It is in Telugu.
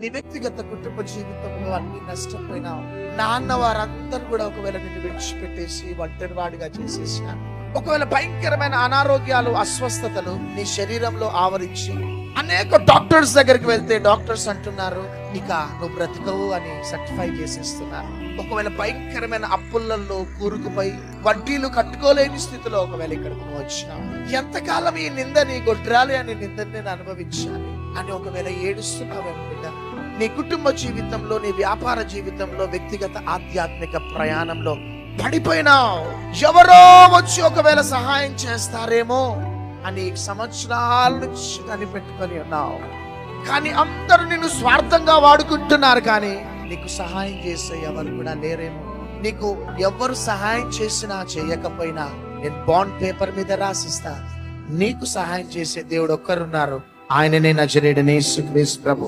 నీ వ్యక్తిగత కుటుంబ జీవితంలో అన్ని నష్టపోయినావు. నాన్న వారందరూ కూడా ఒకవేళ నిన్ను విడిచిపెట్టేసి ఒంటరి వాడిగా చేసేసాను. ఒకవేళ భయంకరమైన అనారోగ్యాలు, అస్వస్థతలు నీ శరీరంలో ఆవరించి అనేక డాక్టర్స్ దగ్గరికి వెళ్తే డాక్టర్స్ అంటున్నారు ఇక నువ్వు బ్రతకవు అని సర్టిఫై చేసేస్తున్నారు. ఒకవేళ భయంకరమైన అప్పులలో కూరుకుపోయి వడ్డీలు కట్టుకోలేని స్థితిలో ఒకవేళ ఇక్కడికి నువ్వు వచ్చినావు. ఎంతకాలం ఈ నిందని గొడ్రాలి అని నిందని నేను అనుభవించాలి అని ఒకవేళ ఏడుస్తున్నావేమో బిడ్డ. నీ కుటుంబ జీవితంలో, నీ వ్యాపార జీవితంలో, వ్యక్తిగత ఆధ్యాత్మిక ప్రయాణంలో పడిపోయినావు. ఎవరో వచ్చి ఒకవేళ సహాయం చేస్తారేమో అని సంవత్సరాల నుంచి కనిపెట్టుకొని ఉన్నావు. కానీ అందరూ నిన్ను స్వార్థంగా వాడుకుంటున్నారు. కానీ నీకు సహాయం చేసే ఎవరు కూడా లేరేమో. నీకు ఎవరు సహాయం చేసినా చేయకపోయినా నేను బాండ్ పేపర్ మీద రాసిస్తా, నీకు సహాయం చేసే దేవుడు ఒక్కరున్నారు. ఆయననే నజరేయుడైన యేసుక్రీస్తు ప్రభు.